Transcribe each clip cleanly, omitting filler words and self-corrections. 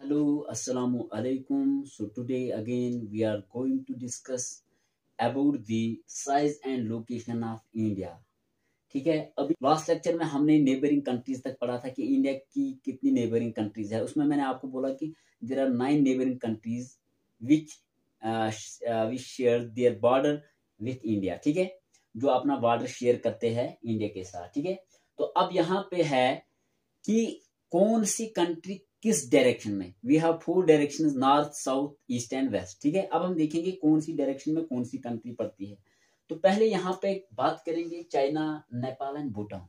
Hello, Assalamu alaikum. So today again we are going to discuss about the size and location of India. ठीक है। अभी last lecture में हमने neighbouring countries तक पढ़ा था कि इंडिया की कितनी नेबरिंग कंट्रीज है। उसमें मैंने आपको बोला कि there are 9 neighbouring countries which which share their border with India. ठीक है, जो अपना बॉर्डर शेयर करते हैं इंडिया के साथ। ठीक है, तो अब यहाँ पे है कि कौन सी कंट्री किस डायरेक्शन में। We have 4 directions, north, south, east and west. ठीक है, अब हम देखेंगे कौन सी डायरेक्शन में कौन सी कंट्री पड़ती है। तो पहले यहाँ पे बात करेंगे चाइना, नेपाल एंड भूटान।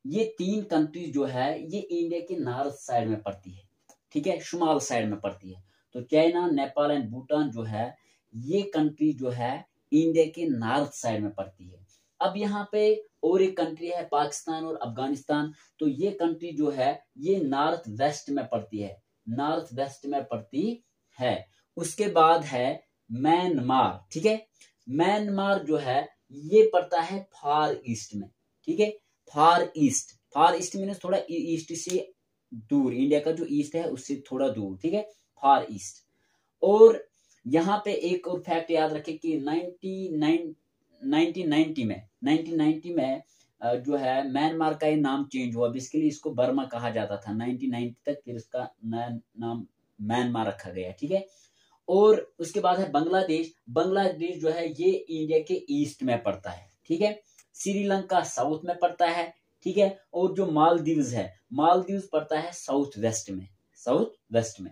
ये 3 कंट्रीज जो है ये इंडिया के नॉर्थ साइड में पड़ती है। ठीक है, शुमाल साइड में पड़ती है। तो चाइना, नेपाल एंड भूटान जो है ये कंट्री जो है इंडिया के नॉर्थ साइड में पड़ती है। अब यहाँ पे और एक कंट्री है पाकिस्तान और अफगानिस्तान। तो ये कंट्री जो है ये नॉर्थ वेस्ट में पड़ती है, नॉर्थ वेस्ट में पड़ती है। उसके बाद है म्यांमार। ठीक है, म्यांमार जो है ये पड़ता है फार ईस्ट में। ठीक है, फार ईस्ट, फार ईस्ट मीन्स थोड़ा ईस्ट से दूर, इंडिया का जो ईस्ट है उससे थोड़ा दूर। ठीक है, फार ईस्ट। और यहाँ पे एक और फैक्ट याद रखें कि 1990 में जो है म्यांमार का ये नाम चेंज हुआ। बेसिकली इसको बर्मा कहा जाता था 1990 तक, फिर इसका नया नाम म्यांमार रखा गया। ठीक है, और उसके बाद है बांग्लादेश। बांग्लादेश जो है ये इंडिया के ईस्ट में पड़ता है। ठीक है, श्रीलंका साउथ में पड़ता है। ठीक है, और जो मालदीव्स है, मालदीव्स पड़ता है साउथ वेस्ट में, साउथ वेस्ट में।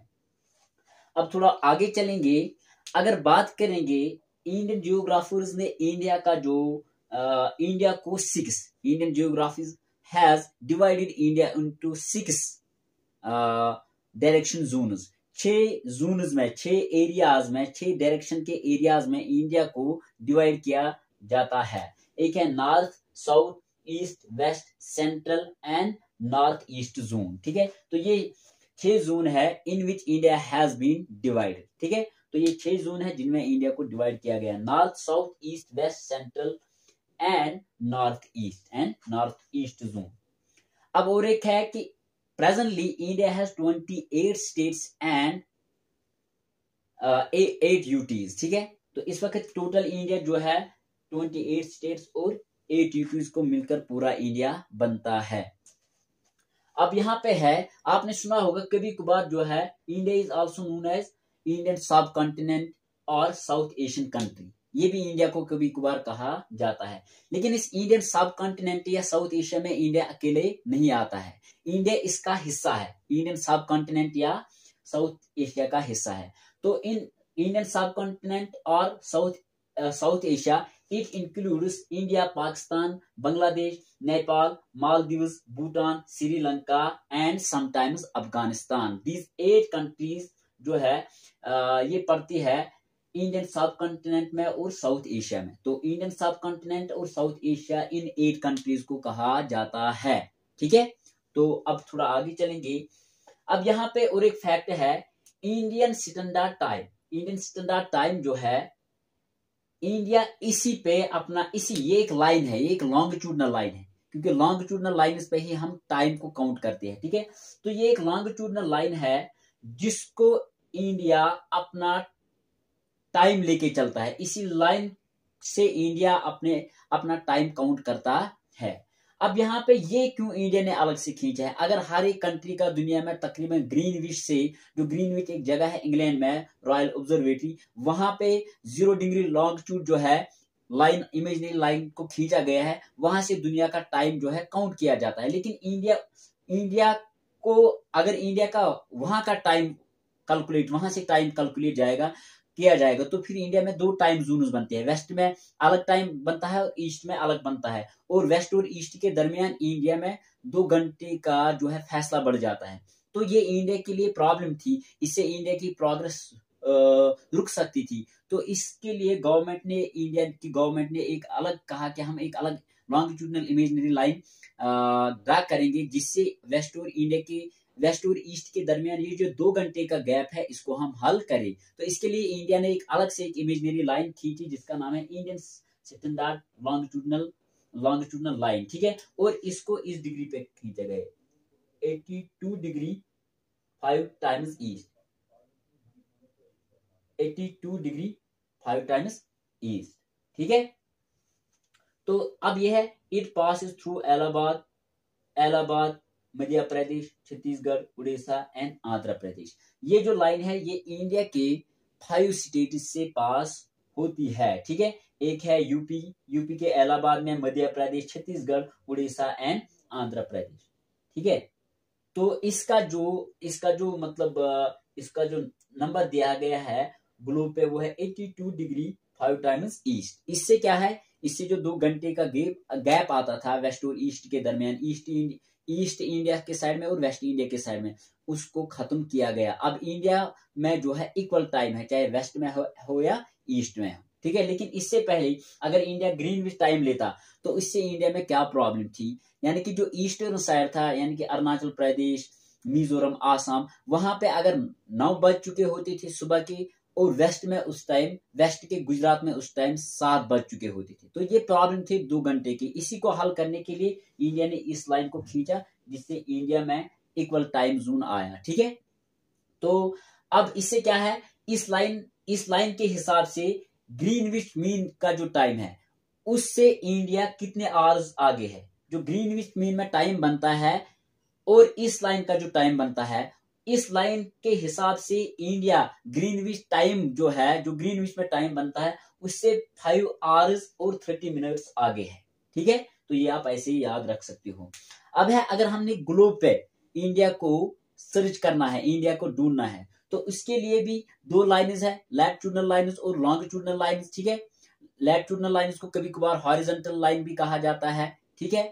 अब थोड़ा आगे चलेंगे, अगर बात करेंगे इंडियन जियोग्राफर्स ने इंडिया का जो इंडिया को 6 Indian geographers has divided India into 6 direction zones. 6 zones में, 6 एरियाज में, 6 डायरेक्शन के एरियाज में इंडिया को डिवाइड किया जाता है। एक है north, south, east, west, central and north east zone. ठीक है, तो ये 6 जोन है in which India has been divided. ठीक है, तो ये 6 जोन है जिनमें इंडिया को डिवाइड किया गया, north, south, east, west, central and north east zone. अब और एक है कि presently India has 28 states and 8 UTs. ठीक है, तो इस वक्त टोटल इंडिया जो है 28 स्टेट्स और 8 यूटीज को मिलकर पूरा इंडिया बनता है। अब यहाँ पे है, आपने सुना होगा कभी कभार जो है India is also known as Indian subcontinent और साउथ एशियन कंट्री। ये भी इंडिया को कभी कभार कहा जाता है, लेकिन इस इंडियन सब कॉन्टिनेंट या साउथ एशिया में इंडिया अकेले नहीं आता है। इंडिया इसका हिस्सा है, इंडियन सब कॉन्टिनेंट या साउथ एशिया का हिस्सा है। तो इन इंडियन सब कॉन्टिनेंट और south Asia, it includes India, Pakistan, Bangladesh, Nepal, Maldives, Bhutan, Sri Lanka and sometimes Afghanistan. These 8 countries जो है ये पड़ती है इंडियन सब कॉन्टिनेंट में और साउथ एशिया में। तो इंडियन सब कॉन्टिनेंट और साउथ एशिया इन 8 कंट्रीज को कहा जाता है। ठीक है, तो अब थोड़ा आगे चलेंगे। अब यहाँ पे और एक फैक्ट है, Indian standard time. Indian standard time जो है इंडिया इसी पे अपना ये एक लाइन है, ये एक लॉन्गिट्यूडनल लाइन है, क्योंकि लॉन्गिट्यूडनल लाइन पे ही हम टाइम को काउंट करते हैं। ठीक है, तो ये एक लॉन्गिट्यूडनल लाइन है जिसको इंडिया अपना टाइम लेके चलता है। इसी लाइन से इंडिया अपना टाइम काउंट करता है। अब यहाँ पे ये क्यों इंडिया ने अलग से खींचा है? अगर हर एक कंट्री का दुनिया में तकरीबन ग्रीनविच से, जो ग्रीनविच एक जगह है इंग्लैंड में, रॉयल ऑब्जर्वेटरी, वहां पे 0 डिग्री लॉन्गिट्यूड जो है लाइन, इमेजिनरी लाइन को खींचा गया है, वहां से दुनिया का टाइम जो है काउंट किया जाता है। लेकिन इंडिया को अगर इंडिया का वहां का टाइम कैलकुलेट, वहां से टाइम कैलकुलेट किया जाएगा तो फिर इंडिया में 2 टाइम जोन्स बनते हैं। वेस्ट में अलग टाइम बनता है और ईस्ट में अलग बनता है, और वेस्ट और ईस्ट के दरमियान इंडिया में 2 घंटे का जो है फैसला बढ़ जाता है। तो ये इंडिया के लिए प्रॉब्लम थी, इससे इंडिया की प्रोग्रेस रुक सकती थी। तो इसके लिए इंडिया की गवर्नमेंट ने एक अलग कहा कि हम एक अलग लॉन्गिट्यूडनल इमेजिनरी लाइन ड्रा करेंगे, जिससे वेस्ट और ईस्ट के दरमियान ये जो 2 घंटे का गैप है इसको हम हल करें। तो इसके लिए इंडिया ने एक अलग से एक इमेजिनरी लाइन खींची जिसका नाम है इंडियन स्टैंडर्ड लॉन्गिट्यूडनल लाइन। ठीक है, और इसको इस डिग्री पे खींचा गया 82 degree 5 times east, 82 degree 5 times east. ठीक है, तो अब यह है it passes through Allahabad, Allahabad, Madhya Pradesh, Chhattisgarh, Orissa and Andhra Pradesh. ये जो लाइन है ये इंडिया के 5 स्टेट से पास होती है। ठीक है, एक है यूपी, यूपी के इलाहाबाद में, मध्य प्रदेश, छत्तीसगढ़, उड़ीसा एंड आंध्र प्रदेश। ठीक है, तो इसका जो मतलब इसका जो नंबर दिया गया है ग्लोब पे वो है 82 डिग्री 5 टाइम्स ईस्ट। इससे क्या है, इससे जो 2 घंटे का गैप आता था वेस्ट और ईस्ट के दरमियान, ईस्ट इंडिया के साइड में और वेस्ट इंडिया के साइड में, उसको खत्म किया गया। अब इंडिया में जो है इक्वल टाइम है, चाहे वेस्ट में हो या ईस्ट में हो। ठीक है, लेकिन इससे पहले अगर इंडिया ग्रीनविच टाइम लेता तो इससे इंडिया में क्या प्रॉब्लम थी, यानी कि जो ईस्टर्न साइड था, यानी कि अरुणाचल प्रदेश, मिजोरम, आसाम, वहां पे अगर 9 बज चुके होते थे सुबह के, और वेस्ट में उस टाइम, वेस्ट के गुजरात में उस टाइम 7 बज चुके होते थे, तो ये प्रॉब्लम थी 2 घंटे की। इसी को हल करने के लिए इंडिया ने इस लाइन को खींचा, जिससे इंडिया में इक्वल टाइम जोन आया। ठीक है, तो अब इससे क्या है, इस लाइन के हिसाब से ग्रीनविच मीन का जो टाइम है उससे इंडिया कितने आवर्स आगे है। जो ग्रीनविच मीन में टाइम बनता है और इस लाइन का जो टाइम बनता है, इस लाइन के हिसाब से इंडिया ग्रीनविच टाइम जो है, जो ग्रीनविच में टाइम बनता है उससे 5 आवर्स और 30 मिनट्स आगे है। ठीक है, तो ये आप ऐसे ही याद रख सकते हो। अब है, अगर हमने ग्लोब पे इंडिया को सर्च करना है, इंडिया को ढूंढना है, तो इसके लिए भी 2 लाइन्स है, लैटिट्यूडनल लाइन्स और लॉन्गिट्यूडनल लाइन्स। ठीक है, लैटिट्यूडनल लाइन्स को कभी कभार हॉरिजॉन्टल लाइन भी कहा जाता है। ठीक है,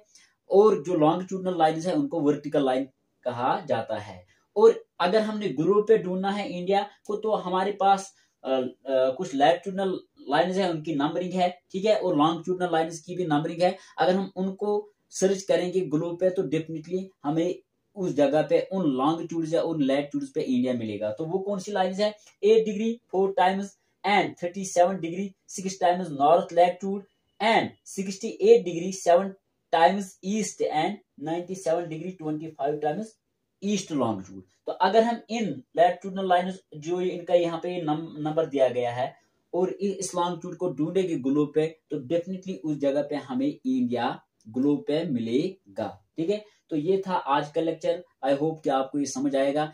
और जो लॉन्गिट्यूडनल लाइन्स है उनको वर्टिकल लाइन कहा जाता है। और अगर हमने ग्लोब पे ढूंढना है इंडिया को, तो हमारे पास कुछ लैटिट्यूडनल लाइन्स है, उनकी नंबरिंग है। ठीक है, और लॉन्गिट्यूडनल लाइन्स की भी नंबरिंग है। अगर हम उनको सर्च करेंगे ग्लोब पे तो डेफिनेटली हमें उस जगह पे उन लॉन्गिट्यूड्स या उन लैटिट्यूड्स पे इंडिया मिलेगा। तो वो कौन सी लाइन्स है, 8 degree 4 times and 37 degree 6 times north latitude and 68 degree 7 times east and 97 degree 25 times east longitude. तो अगर हम इन लैटिट्यूडनल लाइन्स जो इनका यहाँ पे नंबर दिया गया है और इस लॉन्गिट्यूड को ढूंढेंगे ग्लोब पे, तो डेफिनेटली उस जगह पे हमें इंडिया ग्लोब पे मिलेगा। ठीक है, तो ये था आज का लेक्चर। आई होप कि आपको ये समझ आएगा।